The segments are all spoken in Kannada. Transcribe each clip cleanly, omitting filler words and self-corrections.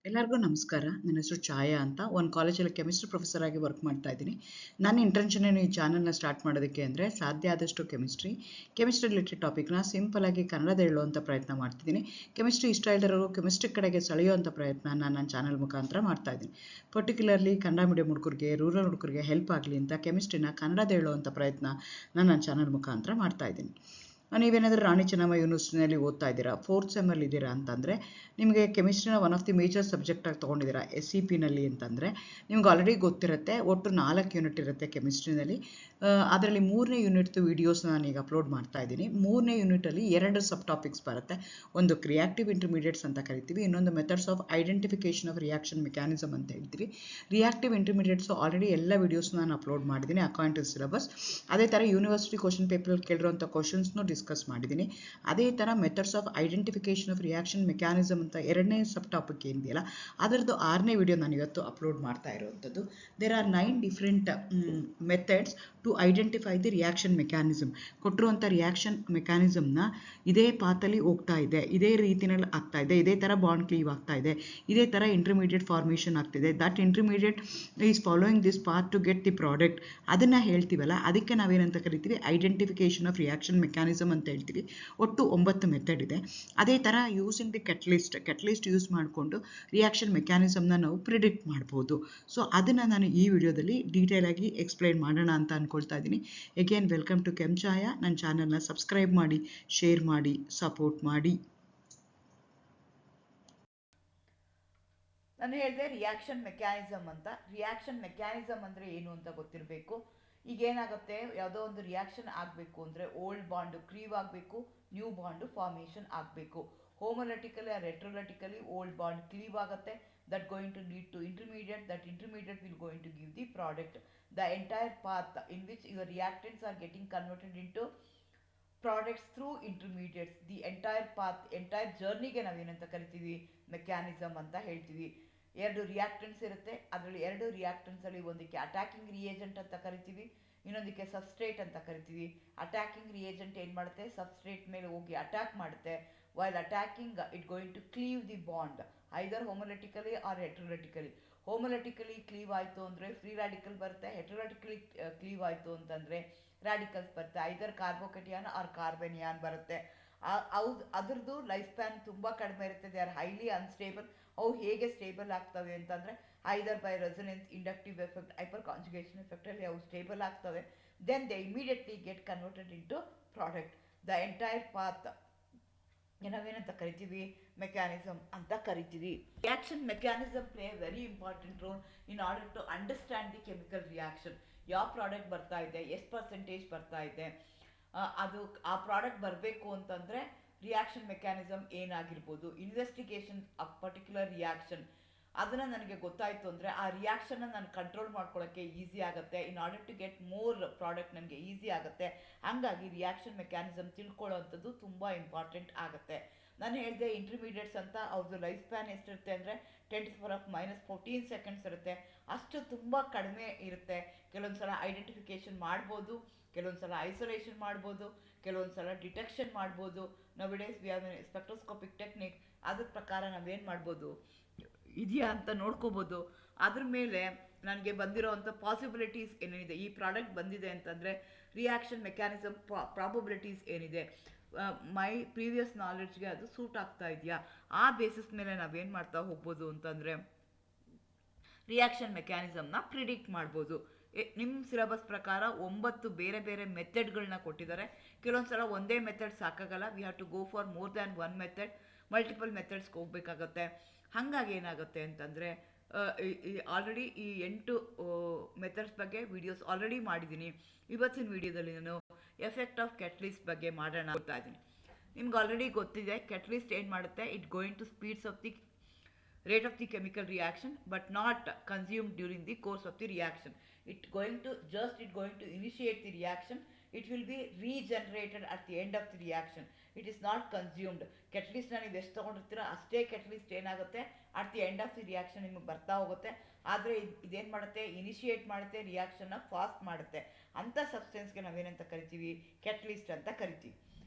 ಎಲ್ಲರಿಗೂ ನಮಸ್ಕಾರ. ನನ್ನ ಹೆಸರು ಛಾಯಾ ಅಂತ. ಒಂದು ಕಾಲೇಜಲ್ಲಿ ಕೆಮಿಸ್ಟ್ರಿ ಪ್ರೊಫೆಸರ್ ಆಗಿ ವರ್ಕ್ ಮಾಡ್ತಾ ಇದ್ದೀನಿ. ನನ್ನ ಇಂಟೆನ್ಷನ್ ಏನು ಈ ಚಾನಲ್ನ ಸ್ಟಾರ್ಟ್ ಮಾಡೋದಕ್ಕೆ ಅಂದರೆ ಸಾಧ್ಯ ಆದಷ್ಟು ಕೆಮಿಸ್ಟ್ರಿ ರಿಲೇಟೆಡ್ ಟಾಪಿಕ್ನ ಸಿಂಪಲ್ ಆಗಿ ಕನ್ನಡದ ಹೇಳುವಂಥ ಪ್ರಯತ್ನ ಮಾಡ್ತಿದ್ದೀನಿ. ಕೆಮಿಸ್ಟ್ರಿ ಇಷ್ಟ ಇಲ್ಲದವರು ಕೆಮಿಸ್ಟ್ರಿ ಕಡೆಗೆ ಸೆಳೆಯುವಂಥ ಪ್ರಯತ್ನ ನನ್ನ ಚಾನಲ್ ಮುಖಾಂತರ ಮಾಡ್ತಾ ಇದ್ದೀನಿ. ಪರ್ಟಿಕ್ಯುಲರ್ಲಿ ಕನ್ನಡ ಮೀಡಿಯಂ ಹುಡುಗರಿಗೆ, ರೂರಲ್ ಹುಡುಗರಿಗೆ ಹೆಲ್ಪ್ ಆಗಲಿ ಅಂತ ಕೆಮಿಸ್ಟ್ರಿನ ಕನ್ನಡದ ಹೇಳುವಂಥ ಪ್ರಯತ್ನ ನನ್ನ ಚಾನಲ್ ಮುಖಾಂತರ ಮಾಡ್ತಾ ಇದ್ದೀನಿ. ನೀವೇನಾದರೂ ರಾಣಿ ಚೆನ್ನಮ್ಮ ಯೂನಿವರ್ಸಿಟಿನಲ್ಲಿ ಓದ್ತಾ ಇದ್ದೀರಾ, ಫೋರ್ತ್ ಸೆಮ್ಮಲ್ಲಿ ಇದ್ದೀರಾ ಅಂತಂದರೆ ನಿಮಗೆ ಕೆಮಿಸ್ಟ್ರಿನ ಒನ್ ಆಫ್ ದಿ ಮೇಜರ್ ಸಬ್ಜೆಕ್ಟಾಗಿ ತೊಗೊಂಡಿದ್ದೀರಾ SEPನಲ್ಲಿ ಅಂತಂದರೆ ನಿಮ್ಗೆ ಆಲ್ರೆಡಿ ಗೊತ್ತಿರುತ್ತೆ. ಒಟ್ಟು 4 ಯೂನಿಟ್ ಇರುತ್ತೆ ಕೆಮಿಸ್ಟ್ರಿನಲ್ಲಿ. ಅದರಲ್ಲಿ 3ನೇ ಯೂನಿಟ್ದು ವೀಡಿಯೋಸ್ನ ನಾನೀಗ ಅಪ್ಲೋಡ್ ಮಾಡ್ತಾ ಇದ್ದೀನಿ. 3ನೇ ಯೂನಿಟಲ್ಲಿ 2 ಸಬ್ ಟಾಪಿಕ್ಸ್ ಬರುತ್ತೆ. ಒಂದು ರಿಯಾಕ್ಟಿವ್ ಇಂಟರ್ಮೀಡಿಯೇಟ್ಸ್ ಅಂತ ಕರಿತೀವಿ, ಇನ್ನೊಂದು methods of identification of reaction mechanism ಅಂತ ಹೇಳ್ತೀವಿ. ರಿಯಾಕ್ಟಿವ್ ಇಂಟರ್ಮೀಡಿಯೇಟ್ಸು ಆಲ್ರೆಡಿ ಎಲ್ಲ ವೀಡಿಯೋಸ್ನ ನಾನು ಅಪ್ಲೋಡ್ ಮಾಡಿದ್ದೀನಿ ಅಕಾರ್ಡಿಂಗ್ ಟು ಸಿಲೆಬಸ್. ಅದೇ ಥರ ಯೂನಿವರ್ಸಿಟಿ ಕ್ವಶನ್ ಪೇಪರಲ್ಲಿ ಕೇಳಿರೋಂಥ ಕ್ವಶನ್ಸ್ನು ಡಿಸ್ಕಸ್ ಮಾಡಿದ್ದೀನಿ. ಅದೇ ಥರ methods of identification of reaction mechanism ಅಂತ 2ನೇ ಸಬ್ ಟಾಪಿಕ್ ಏನಿದೆಯಲ್ಲ ಅದರದ್ದು 6ನೇ ವಿಡಿಯೋ ನಾನು ಇವತ್ತು ಅಪ್ಲೋಡ್ ಮಾಡ್ತಾ ಇರುವಂಥದ್ದು. There are 9 different methods to identify the reaction mechanism. ಕೊಟ್ಟಿರುವಂಥ ರಿಯಾಕ್ಷನ್ ಮೆಕ್ಯಾನಿಸಮ್ನ ಇದೇ ಪಾತಲ್ಲಿ ಹೋಗ್ತಾ ಇದೆ, ಇದೇ ರೀತಿಯಲ್ಲಿ ಆಗ್ತಾ ಇದೆ, ಇದೇ ಥರ ಬಾಂಡ್ ಕ್ಲೀವ್ ಆಗ್ತಾ ಇದೆ, ಇದೇ ಥರ ಇಂಟರ್ಮೀಡಿಯೇಟ್ ಫಾರ್ಮೇಷನ್ ಆಗ್ತಿದೆ, that intermediate is following this path to get the product. ಅದನ್ನು ಹೇಳ್ತೀವಲ್ಲ, ಅದಕ್ಕೆ ನಾವೇನಂತ ಕರಿತೀವಿ ಐಡೆಂಟಿಫಿಕೇಶನ್ ಆಫ್ ರಿಯಾಕ್ಷನ್ ಮೆಕ್ಯಾನಿಸಮ್ ಅಂತ ಹೇಳ್ತೀವಿ. ಒಟ್ಟು 9 ಮೆಥಡ್ ಇದೆ. ಅದೇ ಥರ ಯೂಸಿಂಗ್ ದಿ ಕೆಟಲಿಸ್ಟ್ ಯೂಸ್ ಮಾಡಿಕೊಂಡು ರಿಯಾಕ್ಷನ್ ಮೆಕ್ಯಾನಿಸಮ್ನ ನಾವು ಪ್ರಿಡಿಕ್ಟ್ ಮಾಡ್ಬೋದು. ಸೊ ಅದನ್ನು ನಾನು ಈ ವಿಡಿಯೋದಲ್ಲಿ ಡೀಟೇಲ್ ಆಗಿ ಎಕ್ಸ್ಪ್ಲೈನ್ ಮಾಡೋಣ ಅಂತ ಅಂದ್ಕೊಳ್ತಾ ಇದ್ದೀನಿ. ಎಗೇನ್ ವೆಲ್ಕಮ್ ಟು ಛಾಯಾ. ನನ್ನ ಚಾನಲ್ನ ಸಬ್ಸ್ಕ್ರೈಬ್ ಮಾಡಿ, ಶೇರ್ ಮಾಡಿ, ಸಪೋರ್ಟ್ ಮಾಡಿ. ನಾನು ಹೇಳಿದೆ ರಿಯಾಕ್ಷನ್ ಮೆಕ್ಯಾನಿಸಮ್ ಅಂತ. ರಿಯಾಕ್ಷನ್ ಮೆಕ್ಯಾನಿಸಮ್ ಅಂದರೆ ಏನು ಅಂತ ಗೊತ್ತಿರಬೇಕು. ಈಗ ಏನಾಗುತ್ತೆ, ಯಾವುದೋ ಒಂದು ರಿಯಾಕ್ಷನ್ ಆಗಬೇಕು ಅಂದರೆ ಓಲ್ಡ್ ಬಾಂಡು ಕ್ರೀವ್ ಆಗಬೇಕು, ನ್ಯೂ ಬಾಂಡು ಫಾರ್ಮೇಷನ್ ಆಗಬೇಕು. Homolytically or heterolytically old bond cleave ಆಗುತ್ತೆ. That going to lead to intermediate. That intermediate will going to give the product. The entire path in which your reactants are getting converted into products through intermediates. The entire path, entire ಜರ್ನಿಗೆ ನಾವೇನಂತ ಕರಿತೀವಿ, ಮೆಕ್ಯಾನಿಸಮ್ ಅಂತ ಹೇಳ್ತೀವಿ. 2 ರಿಯಾಕ್ಟೆಂಟ್ಸ್ ಇರುತ್ತೆ. ಅದರಲ್ಲಿ 2 ರಿಯಾಕ್ಟೆಂಟ್ಸಲ್ಲಿ ಒಂದಕ್ಕೆ ಅಟ್ಯಾಕಿಂಗ್ ರಿಯೇಜೆಂಟ್ ಅಂತ ಕರಿತೀವಿ, ಇನ್ನೊಂದಕ್ಕೆ ಸಬ್ಸ್ಟ್ರೇಟ್ ಅಂತ ಕರಿತೀವಿ. ಅಟ್ಯಾಕಿಂಗ್ ರಿಯೇಜೆಂಟ್ ಏನು ಮಾಡುತ್ತೆ, ಸಬ್ಸ್ಟ್ರೇಟ್ ಮೇಲೆ ಹೋಗಿ ಅಟ್ಯಾಕ್ ಮಾಡುತ್ತೆ. While attacking it going to cleave the bond either homolytically or heterolytically. Homolytically cleave ಆಯಿತು ಅಂದರೆ ಫ್ರೀ ರ್ಯಾಡಿಕಲ್ ಬರುತ್ತೆ. ಹೆಟ್ರೋಲೆಟಿಕಲಿ ಕ್ಲೀವ್ ಆಯಿತು ಅಂತಂದರೆ ರ್ಯಾಡಿಕಲ್ಸ್ ಬರುತ್ತೆ. ಐದರ್ ಕಾರ್ಬೋಕೆಟಿಯಾನ್ ಆರ್ ಕಾರ್ಬೆನಿಯಾನ್ ಬರುತ್ತೆ. ಅದ್ರದ್ದು ಲೈಫ್ ಸ್ಪ್ಯಾನ್ ತುಂಬ ಕಡಿಮೆ ಇರುತ್ತೆ. They are highly unstable. ಅವು ಹೇಗೆ ಸ್ಟೇಬಲ್ ಆಗ್ತವೆ ಅಂತಂದರೆ either by resonance, inductive effect, hyper conjugation ಎಫೆಕ್ಟಲ್ಲಿ ಅವು ಸ್ಟೇಬಲ್ ಆಗ್ತವೆ. Then they immediately get converted into product. The entire path ನಾವೇನಂತ ಕರಿತೀವಿ, ಮೆಕ್ಯಾನಿಸಮ್ ಅಂತ ಕರಿತೀವಿ. Reaction mechanism play very important role in order to understand the chemical reaction. ಯಾವ ಪ್ರಾಡಕ್ಟ್ ಬರ್ತಾ ಇದೆ, ಎಷ್ಟು ಪರ್ಸೆಂಟೇಜ್ ಬರ್ತಾ ಇದೆ, ಅದು ಆ ಪ್ರಾಡಕ್ಟ್ ಬರಬೇಕು ಅಂತಂದರೆ ರಿಯಾಕ್ಷನ್ ಮೆಕ್ಯಾನಿಸಮ್ ಏನಾಗಿರ್ಬೋದು, ಇನ್ವೆಸ್ಟಿಗೇಷನ್ ಆಫ್ ಪರ್ಟಿಕ್ಯುಲರ್ ರಿಯಾಕ್ಷನ್ ಅದನ್ನು ನನಗೆ ಗೊತ್ತಾಯಿತು ಅಂದರೆ ಆ ರಿಯಾಕ್ಷನ್ನ ನಾನು ಕಂಟ್ರೋಲ್ ಮಾಡ್ಕೊಳ್ಳೋಕ್ಕೆ ಈಸಿ ಆಗುತ್ತೆ. In order to get more product ನನಗೆ ಈಸಿ ಆಗುತ್ತೆ. ಹಾಗಾಗಿ ರಿಯಾಕ್ಷನ್ ಮೆಕ್ಯಾನಿಸಮ್ ತಿಳ್ಕೊಳ್ಳೋವಂಥದ್ದು ತುಂಬ ಇಂಪಾರ್ಟೆಂಟ್ ಆಗುತ್ತೆ. ನಾನು ಹೇಳಿದೆ ಇಂಟರ್ಮೀಡಿಯೇಟ್ಸ್ ಅಂತ, ಅವ್ರದ್ದು ಲೈಫ್ ಸ್ಪ್ಯಾನ್ ಎಷ್ಟಿರುತ್ತೆ ಅಂದರೆ 10⁻⁻14 ಸೆಕೆಂಡ್ಸ್ ಇರುತ್ತೆ. ಅಷ್ಟು ತುಂಬ ಕಡಿಮೆ ಇರುತ್ತೆ. ಕೆಲವೊಂದು ಸಲ ಐಡೆಂಟಿಫಿಕೇಷನ್ ಮಾಡ್ಬೋದು, ಕೆಲವೊಂದು ಸಲ ಐಸೋಲೇಷನ್ ಮಾಡ್ಬೋದು, ಕೆಲವೊಂದು ಸಲ ಡಿಟೆಕ್ಷನ್ ಮಾಡ್ಬೋದು. ನೌಡೇಸ್ ವಿ ಹ್ಯಾವ್ ಸ್ಪೆಕ್ಟ್ರೋಸ್ಕೋಪಿಕ್ ಟೆಕ್ನಿಕ್. ಅದ್ರ ಪ್ರಕಾರ ನಾವೇನು ಮಾಡ್ಬೋದು, ಇದೆಯಾ ಅಂತ ನೋಡ್ಕೋಬೋದು. ಅದ್ರ ಮೇಲೆ ನನಗೆ ಬಂದಿರೋವಂಥ ಪಾಸಿಬಿಲಿಟೀಸ್ ಏನೇನಿದೆ, ಈ ಪ್ರಾಡಕ್ಟ್ ಬಂದಿದೆ ಅಂತಂದರೆ ರಿಯಾಕ್ಷನ್ ಮೆಕ್ಯಾನಿಸಮ್ ಪ್ರಾಬಬಿಲಿಟೀಸ್ ಏನಿದೆ, ಮೈ ಪ್ರೀವಿಯಸ್ ನಾಲೆಡ್ಜ್ಗೆ ಅದು ಸೂಟ್ ಆಗ್ತಾ ಇದೆಯಾ, ಆ ಬೇಸಿಸ್ ಮೇಲೆ ನಾವೇನು ಮಾಡ್ತಾ ಹೋಗ್ಬೋದು ಅಂತಂದರೆ ರಿಯಾಕ್ಷನ್ ಮೆಕ್ಯಾನಿಸಮ್ನ ಪ್ರಿಡಿಕ್ಟ್ ಮಾಡ್ಬೋದು. ನಿಮ್ಮ ಸಿಲೆಬಸ್ ಪ್ರಕಾರ 9 ಬೇರೆ ಬೇರೆ ಮೆಥಡ್ಗಳನ್ನ ಕೊಟ್ಟಿದ್ದಾರೆ. ಕೆಲವೊಂದು ಸಲ ಒಂದೇ ಮೆಥಡ್ ಸಾಕಾಗಲ್ಲ. We have to go for more than 1 method, multiple ಮೆಥಡ್ಸ್ಗೆ ಹೋಗಬೇಕಾಗತ್ತೆ. ಹಾಗಾಗಿ ಏನಾಗುತ್ತೆ ಅಂತಂದರೆ ಆಲ್ರೆಡಿ ಈ 8 ಮೆಥಡ್ಸ್ ಬಗ್ಗೆ ವಿಡಿಯೋಸ್ ಆಲ್ರೆಡಿ ಮಾಡಿದ್ದೀನಿ. ಇವತ್ತಿನ ವಿಡಿಯೋದಲ್ಲಿ ನಾನು ಎಫೆಕ್ಟ್ ಆಫ್ ಕೆಟಲಿಸ್ಟ್ ಬಗ್ಗೆ ಮಾಡೋಣ ಗೊತ್ತಾ ಇದ್ದೀನಿ. ನಿಮ್ಗೆ ಆಲ್ರೆಡಿ ಗೊತ್ತಿದೆ ಕೆಟಲಿಸ್ಟ್ ಏನು ಮಾಡುತ್ತೆ, it going to speeds of the rate of the chemical reaction but not consumed during the course of the reaction. It going to initiate the reaction. It will be regenerated at the end of the reaction. It is not consumed. Catalyst ನೀವು ಎಷ್ಟು ತೊಗೊಂಡಿರ್ತೀರೋ ಅಷ್ಟೇ catalyst ಏನಾಗುತ್ತೆ at the end of the reaction ನಿಮಗೆ ಬರ್ತಾ ಹೋಗುತ್ತೆ. ಆದರೆ ಇದೇನು ಮಾಡುತ್ತೆ, ಇನಿಷಿಯೇಟ್ ಮಾಡುತ್ತೆ, ರಿಯಾಕ್ಷನ್ನ ಫಾಸ್ಟ್ ಮಾಡುತ್ತೆ. ಅಂಥ ಸಬ್ಸ್ಟೆನ್ಸ್ಗೆ ನಾವೇನಂತ ಕರಿತೀವಿ, ಕೆಟಲಿಸ್ಟ್ ಅಂತ ಕರಿತೀವಿ.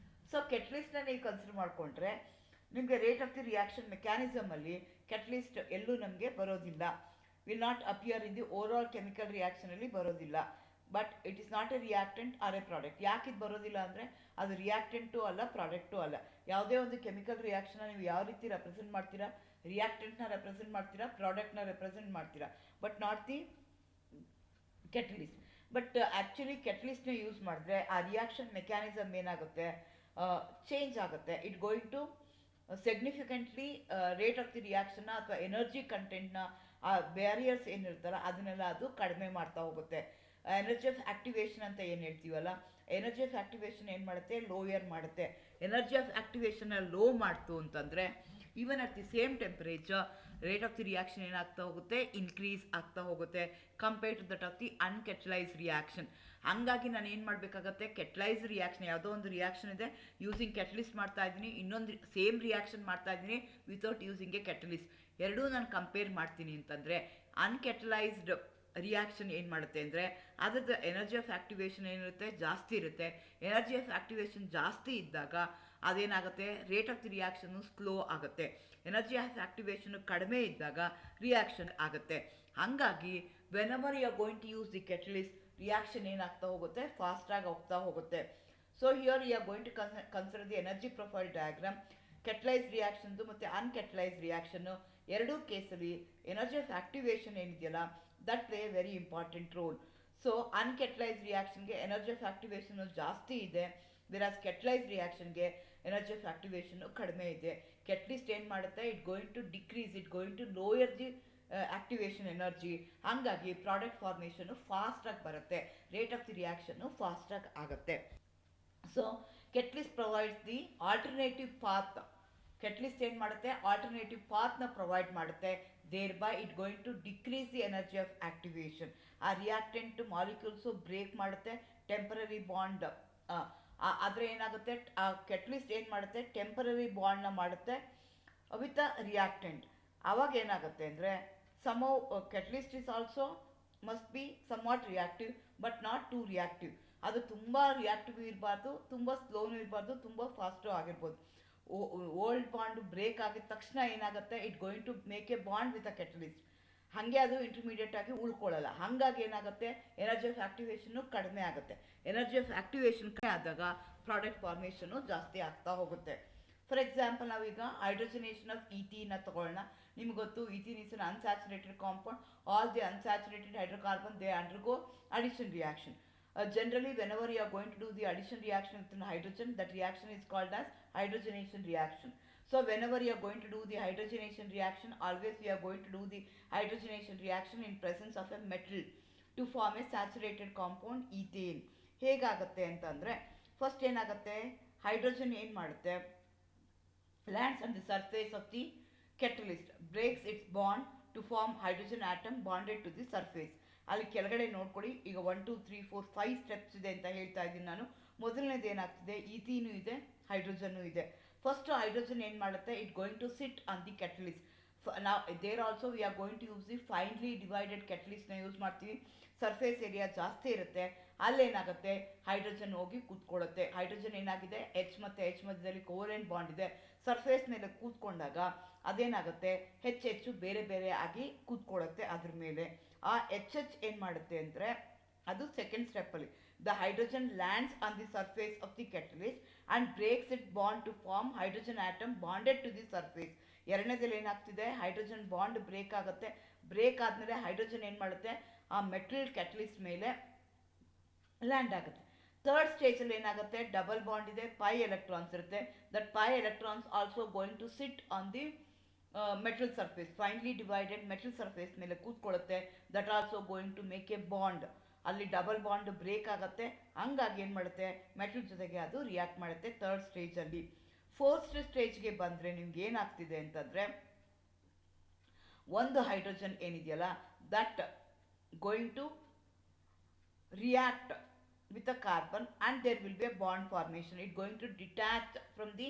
ಸೊ ಕೆಟಲಿಸ್ಟ್ನ ನೀವು ಕನ್ಸಿಡರ್ ಮಾಡಿಕೊಂಡ್ರೆ ನಿಮಗೆ ರೇಟ್ ಆಫ್ ದಿ ರಿಯಾಕ್ಷನ್ ಮೆಕ್ಯಾನಿಸಮಲ್ಲಿ ಕೆಟಲಿಸ್ಟ್ ಎಲ್ಲೂ ನಮಗೆ ಬರೋದಿಲ್ಲ, will not appear in the over chemical ರಿಯಾಕ್ಷನಲ್ಲಿ ಬರೋದಿಲ್ಲ. But it is not a reactant or a product. ಯಾಕೆ ಇದು ಬರೋದಿಲ್ಲ ಅಂದರೆ ಅದು ರಿಯಾಕ್ಟೆಂಟು ಅಲ್ಲ, ಪ್ರಾಡಕ್ಟು ಅಲ್ಲ. ಯಾವುದೇ ಒಂದು ಕೆಮಿಕಲ್ ರಿಯಾಕ್ಷನ್ನ ನೀವು ಯಾವ ರೀತಿ ರೆಪ್ರೆಸೆಂಟ್ ಮಾಡ್ತೀರಾ, ರಿಯಾಕ್ಟೆಂಟ್ನ ರೆಪ್ರೆಸೆಂಟ್ ಮಾಡ್ತೀರಾ, ಪ್ರಾಡಕ್ಟ್ನ ರೆಪ್ರೆಸೆಂಟ್ ಮಾಡ್ತೀರಾ, but not the catalyst. But actually ಕೆಟಲಿಸ್ಟ್ನ ಯೂಸ್ ಮಾಡಿದ್ರೆ ಆ ರಿಯಾಕ್ಷನ್ ಮೆಕ್ಯಾನಿಸಮ್ ಏನಾಗುತ್ತೆ, ಚೇಂಜ್ ಆಗುತ್ತೆ. It going to significantly rate of the ರಿಯಾಕ್ಷನ್ನ ಅಥವಾ ಎನರ್ಜಿ ಕಂಟೆಂಟ್ನ ಆ ಬ್ಯಾರಿಯರ್ಸ್ ಏನಿರ್ತಾರ ಅದನ್ನೆಲ್ಲ ಅದು ಕಡಿಮೆ ಮಾಡ್ತಾ ಹೋಗುತ್ತೆ. ಎನರ್ಜಿ ಆಫ್ ಆಕ್ಟಿವೇಶನ್ ಅಂತ ಏನು ಹೇಳ್ತೀವಲ್ಲ, ಎನರ್ಜಿ ಆಫ್ ಆಕ್ಟಿವೇಶನ್ ಏನು ಮಾಡುತ್ತೆ, ಲೋಯರ್ ಮಾಡುತ್ತೆ. ಎನರ್ಜಿ ಆಫ್ ಆಕ್ಟಿವೇಶನ್ನ ಲೋ ಮಾಡ್ತು ಅಂತಂದರೆ even at the same temperature rate of the reaction ಏನಾಗ್ತಾ ಹೋಗುತ್ತೆ, ಇನ್ಕ್ರೀಸ್ ಆಗ್ತಾ ಹೋಗುತ್ತೆ compared to that of the uncatalysed reaction. ಹಾಗಾಗಿ ನಾನು ಏನು ಮಾಡಬೇಕಾಗತ್ತೆ, ಕೆಟಲೈಸ್ ರಿಯಾಕ್ಷನ್ ಯಾವುದೋ ಒಂದು ರಿಯಾಕ್ಷನ್ ಇದೆ, ಯೂಸಿಂಗ್ ಕೆಟಲಿಸ್ಟ್ ಮಾಡ್ತಾ ಇದ್ದೀನಿ, ಇನ್ನೊಂದು ಸೇಮ್ ರಿಯಾಕ್ಷನ್ ಮಾಡ್ತಾ ಇದ್ದೀನಿ ವಿತೌಟ್ ಯೂಸಿಂಗ್ ಎ ಕೆಟಲಿಸ್ಟ್. ಎರಡೂ ನಾನು ಕಂಪೇರ್ ಮಾಡ್ತೀನಿ ಅಂತಂದರೆ ಅನ್ಕೆಟಲೈಸ್ಡ್ ರಿಯಾಕ್ಷನ್ ಏನು ಮಾಡುತ್ತೆ ಅಂದರೆ ಅದರದ್ದು ಎನರ್ಜಿ ಆಫ್ ಆಕ್ಟಿವೇಶನ್ ಏನಿರುತ್ತೆ ಜಾಸ್ತಿ ಇರುತ್ತೆ. ಎನರ್ಜಿ ಆಫ್ ಆಕ್ಟಿವೇಶನ್ ಜಾಸ್ತಿ ಇದ್ದಾಗ ಅದೇನಾಗುತ್ತೆ, ರೇಟ್ ಆಫ್ ದಿ ರಿಯಾಕ್ಷನ್ನು ಸ್ಲೋ ಆಗುತ್ತೆ. ಎನರ್ಜಿ ಆಫ್ ಆಕ್ಟಿವೇಶನ್ ಕಡಿಮೆ ಇದ್ದಾಗ ರಿಯಾಕ್ಷನ್ ಆಗುತ್ತೆ. ಹಾಗಾಗಿ whenever you are going to use the catalyst, reaction ಏನಾಗ್ತಾ ಹೋಗುತ್ತೆ, ಫಾಸ್ಟಾಗಿ ಹೋಗ್ತಾ ಹೋಗುತ್ತೆ. So here you are going to consider the energy profile diagram. Catalysed ರಿಯಾಕ್ಷನ್ದು ಮತ್ತು ಅನ್ಕೆಟಲೈಸ್ ರಿಯಾಕ್ಷನ್ನು ಎರಡೂ ಕೇಸಲ್ಲಿ ಎನರ್ಜಿ ಆಫ್ ಆಕ್ಟಿವೇಶನ್ ಏನಿದೆಯಲ್ಲ that play a very important role. So uncatalysed ರಿಯಾಕ್ಷನ್ಗೆ ಎನರ್ಜಿ ಆಫ್ ಆಕ್ಟಿವೇಶನ್ ಜಾಸ್ತಿ ಇದೆ, ವಿರಾಸ್ ಕೆಟಲೈಸ್ ರಿಯಾಕ್ಷನ್ಗೆ ಎನರ್ಜಿ ಆಫ್ ಆಕ್ಟಿವೇಶನ್ ಕಡಿಮೆ ಇದೆ. ಕೆಟಲಿಸ್ಟ್ ಏನು ಮಾಡುತ್ತೆ, it going to decrease, it going to lower the activation energy. ಹಾಗಾಗಿ ಪ್ರಾಡಕ್ಟ್ ಫಾರ್ಮೇಷನ್ನು ಫಾಸ್ಟಾಗಿ ಬರುತ್ತೆ, ರೇಟ್ ಆಫ್ ದಿ ರಿಯಾಕ್ಷನ್ನು ಫಾಸ್ಟಾಗಿ ಆಗುತ್ತೆ. So catalyst provides the alternative path. Catalyst ಏನು ಮಾಡುತ್ತೆ, ಆಲ್ಟರ್ನೇಟಿವ್ ಪಾತ್ನ ಪ್ರೊವೈಡ್ ಮಾಡುತ್ತೆ. Thereby it going to decrease the energy of activation. ಆ ರಿಯಾಕ್ಟೆಂಟ್ ಮಾಲಿಕ್ಯೂಲ್ಸು ಬ್ರೇಕ್ ಮಾಡುತ್ತೆ, ಟೆಂಪರರಿ ಬಾಂಡ್. ಆದರೆ ಏನಾಗುತ್ತೆ, ಆ ಕೆಟಲಿಸ್ಟ್ ಏನು ಮಾಡುತ್ತೆ, ಟೆಂಪರರಿ ಬಾಂಡ್ನ ಮಾಡುತ್ತೆ ವಿತ್ ಅ ರಿಯಾಕ್ಟೆಂಟ್. ಆವಾಗ ಏನಾಗುತ್ತೆ ಅಂದರೆ catalyst is also must be somewhat reactive but not too reactive. ಅದು ತುಂಬ ರಿಯಾಕ್ಟಿವ್ ಇರಬಾರ್ದು, ತುಂಬ ಸ್ಲೋನು ಇರಬಾರ್ದು, ತುಂಬ ಫಾಸ್ಟು ಆಗಿರ್ಬೋದು. ಓಲ್ಡ್ ಬಾಂಡ್ ಬ್ರೇಕ್ ಆಗಿದ ತಕ್ಷಣ ಏನಾಗುತ್ತೆ, it going to make a bond with a catalyst. ಹಾಗೆ ಅದು ಇಂಟರ್ಮೀಡಿಯೇಟ್ ಆಗಿ ಉಳ್ಕೊಳ್ಳಲ್ಲ. ಹಾಗಾಗಿ ಏನಾಗುತ್ತೆ, ಎನರ್ಜಿ ಆಫ್ ಆಕ್ಟಿವೇಶನ್ನು ಕಡಿಮೆ ಆಗುತ್ತೆ. ಎನರ್ಜಿ ಆಫ್ ಆಕ್ಟಿವೇಶನ್ ಕಡಿಮೆ ಆದಾಗ ಪ್ರಾಡಕ್ಟ್ ಫಾರ್ಮೇಷನ್ನು ಜಾಸ್ತಿ ಆಗ್ತಾ ಹೋಗುತ್ತೆ. ಫಾರ್ ಎಕ್ಸಾಂಪಲ್ ನಾವೀಗ ಹೈಡ್ರೋಜನೇಷನ್ ಆಫ್ ಈಥೀನ ತಗೊಳ್ಳೋಣ. ನಿಮ್ಗೆ ಗೊತ್ತು, ethene is an unsaturated compound. All the unsaturated hydrocarbon they undergo addition reaction. Generally, whenever you are going to do the addition reaction with hydrogen, that reaction is called as hydrogenation reaction. So whenever you are going to do the hydrogenation reaction, always we are going to do the hydrogenation reaction in presence of a metal to form a saturated compound ethane. ಹೇಗಾಗುತ್ತೆ ಅಂತಂದರೆ, ಫಸ್ಟ್ ಏನಾಗುತ್ತೆ, ಹೈಡ್ರೋಜನ್ ಏನು ಮಾಡುತ್ತೆ, lands on the surface of the catalyst, breaks its bond to form hydrogen atom bonded to the surface. ಅಲ್ಲಿ ಕೆಳಗಡೆ ನೋಡ್ಕೊಳ್ಳಿ, ಈಗ 1 2 3 4 5 ಸ್ಟೆಪ್ಸ್ ಇದೆ ಅಂತ ಹೇಳ್ತಾ ಇದ್ದೀನಿ ನಾನು. ಮೊದಲನೇದು ಏನಾಗ್ತಿದೆ, ಈಥೀನು ಇದೆ, ಹೈಡ್ರೋಜನ್ನು ಇದೆ. ಫಸ್ಟ್ ಹೈಡ್ರೋಜನ್ ಏನು ಮಾಡುತ್ತೆ, it going to sit on the catalyst. ನಾವು there also we are going to use the finely divided ಕೆಟಲಿಸ್ಟ್ನ ಯೂಸ್ ಮಾಡ್ತೀವಿ. ಸರ್ಫೇಸ್ ಏರಿಯಾ ಜಾಸ್ತಿ ಇರುತ್ತೆ, ಅಲ್ಲೇನಾಗುತ್ತೆ, ಹೈಡ್ರೋಜನ್ ಹೋಗಿ ಕೂತ್ಕೊಳ್ಳುತ್ತೆ. ಹೈಡ್ರೋಜನ್ ಏನಾಗಿದೆ, ಎಚ್ ಮತ್ತು ಎಚ್ ಮಧ್ಯದಲ್ಲಿ ಕೋವೆಲೆಂಟ್ ಬಾಂಡ್ ಇದೆ. ಸರ್ಫೇಸ್ ಮೇಲೆ ಕೂತ್ಕೊಂಡಾಗ ಅದೇನಾಗುತ್ತೆ, ಹೆಚ್ಚು ಬೇರೆ ಬೇರೆ ಆಗಿ ಕೂತ್ಕೊಳ್ಳುತ್ತೆ ಅದ್ರ ಮೇಲೆ. ಆ ಎಚ್ ಏನು ಮಾಡುತ್ತೆ ಅಂದರೆ, ಅದು ಸೆಕೆಂಡ್ ಸ್ಟೆಪ್ಪಲ್ಲಿ. The hydrogen lands on the surface of the catalyst and breaks it bond to form hydrogen atom bonded to the surface. ಎರಡನೇದಲ್ಲಿ ಏನಾಗ್ತಿದೆ, ಹೈಡ್ರೋಜನ್ ಬಾಂಡ್ ಬ್ರೇಕ್ ಆಗುತ್ತೆ. ಬ್ರೇಕ್ ಆದಮೇಲೆ ಹೈಡ್ರೋಜನ್ ಏನು ಮಾಡುತ್ತೆ, ಆ ಮೆಟಲ್ ಕೆಟಲಿಸ್ಟ್ ಮೇಲೆ ಲ್ಯಾಂಡ್ ಆಗುತ್ತೆ. ಥರ್ಡ್ ಸ್ಟೇಜಲ್ಲಿ ಏನಾಗುತ್ತೆ, ಡಬಲ್ ಬಾಂಡ್ ಇದೆ, ಪೈ ಎಲೆಕ್ಟ್ರಾನ್ಸ್ ಇರುತ್ತೆ. That pi electrons also going to sit on the metal surface, finely divided metal surface ಮೇಲೆ ಕೂತ್ಕೊಳ್ಳುತ್ತೆ. That also going to make a bond. ಅಲ್ಲಿ ಡಬಲ್ ಬಾಂಡ್ ಬ್ರೇಕ್ ಆಗುತ್ತೆ. ಹಂಗಾಗಿ ಏನು ಮಾಡುತ್ತೆ, ಮೆಟಲ್ ಜೊತೆಗೆ ಅದು ರಿಯಾಕ್ಟ್ ಮಾಡುತ್ತೆ ಥರ್ಡ್ ಸ್ಟೇಜಲ್ಲಿ. ಫೋರ್ತ್ ಸ್ಟೇಜ್ಗೆ ಬಂದರೆ ನಿಮ್ಗೆ ಏನಾಗ್ತಿದೆ ಅಂತಂದರೆ, ಒಂದು ಹೈಡ್ರೋಜನ್ ಏನಿದೆಯಲ್ಲ that going to react with a carbon and there will be a bond formation. It going to detach from the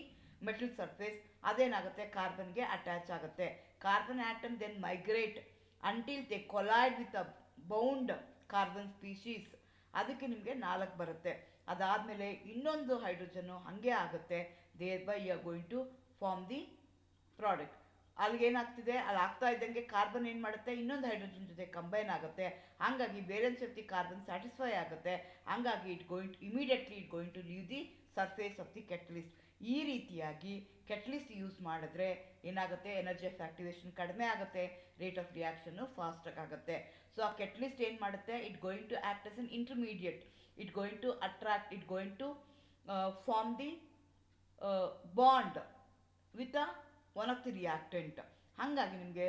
metal surface. ಅದೇನಾಗುತ್ತೆ, ಕಾರ್ಬನ್ಗೆ ಅಟ್ಯಾಚ್ ಆಗುತ್ತೆ. Carbon atom then migrate until they collide with a bound carbon species. ಅದಕ್ಕೆ ನಿಮಗೆ 4 ಬರುತ್ತೆ. ಅದಾದಮೇಲೆ ಇನ್ನೊಂದು ಹೈಡ್ರೋಜನ್ನು ಹಾಗೆ ಆಗುತ್ತೆ. Thereby you are going to form the product. ಅಲ್ಲಿಗೇನಾಗ್ತಿದೆ, ಅಲ್ಲಿ ಆಗ್ತಾ ಇದ್ದಂಗೆ ಕಾರ್ಬನ್ ಏನು ಮಾಡುತ್ತೆ, ಇನ್ನೊಂದು ಹೈಡ್ರೋಜನ್ ಜೊತೆ ಕಂಬೈನ್ ಆಗುತ್ತೆ. ಹಾಗಾಗಿ valence of the carbon satisfy ಆಗುತ್ತೆ. ಹಾಗಾಗಿ immediately it going to leave the surface of the catalyst. ಈ ರೀತಿಯಾಗಿ ಕೆಟಲಿಸ್ಟ್ ಯೂಸ್ ಮಾಡಿದ್ರೆ ಏನಾಗುತ್ತೆ, ಎನರ್ಜಿ ಆಫ್ ಆಕ್ಟಿವೇಶನ್ ಕಡಿಮೆ ಆಗುತ್ತೆ, ರೇಟ್ ಆಫ್ ರಿಯಾಕ್ಷನ್ನು ಫಾಸ್ಟಾಗಿ ಆಗುತ್ತೆ. ಸೊ ಆ ಕೆಟಲಿಸ್ಟ್ ಏನು ಮಾಡುತ್ತೆ, it going to act as an intermediate, it going to attract, it going to form the bond with one of the reactant. ಹಾಗಾಗಿ ನಿಮಗೆ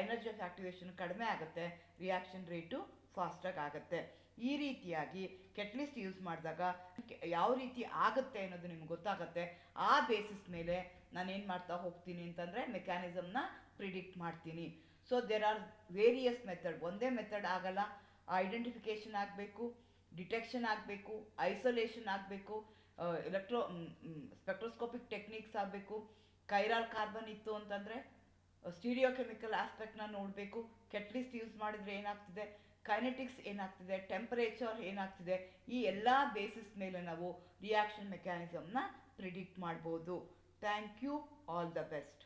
ಎನರ್ಜಿ ಆಫ್ ಆಕ್ಟಿವೇಶನ್ ಕಡಿಮೆ ಆಗುತ್ತೆ, ರಿಯಾಕ್ಷನ್ ರೇಟು ಫಾಸ್ಟಾಗಿ ಆಗುತ್ತೆ. ಈ ರೀತಿಯಾಗಿ ಕೆಟಲಿಸ್ಟ್ ಯೂಸ್ ಮಾಡಿದಾಗ ಯಾವ ರೀತಿ ಆಗುತ್ತೆ ಅನ್ನೋದು ನಿಮ್ಗೆ ಗೊತ್ತಾಗುತ್ತೆ. ಆ ಬೇಸಿಸ್ ಮೇಲೆ ನಾನೇನು ಮಾಡ್ತಾ ಹೋಗ್ತೀನಿ ಅಂತಂದರೆ ಮೆಕ್ಯಾನಿಸಮ್ನ ಪ್ರಿಡಿಕ್ಟ್ ಮಾಡ್ತೀನಿ. So there are various method, ಒಂದೇ ಮೆಥಡ್ ಆಗಲ್ಲ. ಐಡೆಂಟಿಫಿಕೇಷನ್ ಆಗಬೇಕು, ಡಿಟೆಕ್ಷನ್ ಆಗಬೇಕು, ಐಸೋಲೇಷನ್ ಆಗಬೇಕು, ಸ್ಪೆಕ್ಟ್ರೋಸ್ಕೋಪಿಕ್ ಟೆಕ್ನಿಕ್ಸ್ ಆಗಬೇಕು. ಕೈರಾಲ್ ಕಾರ್ಬನ್ ಇತ್ತು ಅಂತಂದರೆ ಸ್ಟೀರಿಯೋಕೆಮಿಕಲ್ ಆಸ್ಪೆಕ್ಟ್ನ ನೋಡಬೇಕು. ಕೆಟಲಿಸ್ಟ್ ಯೂಸ್ ಮಾಡಿದರೆ ಏನಾಗ್ತಿದೆ, ಕೈನೆಟಿಕ್ಸ್ ಏನಾಗ್ತಿದೆ, ಟೆಂಪರೇಚರ್ ಏನಾಗ್ತಿದೆ, ಈ ಎಲ್ಲ ಬೇಸಿಸ್ ಮೇಲೆ ನಾವು ರಿಯಾಕ್ಷನ್ ಮೆಕ್ಯಾನಿಸಮ್ನ ಪ್ರಿಡಿಕ್ಟ್ ಮಾಡ್ಬೋದು. Thank you. All the best.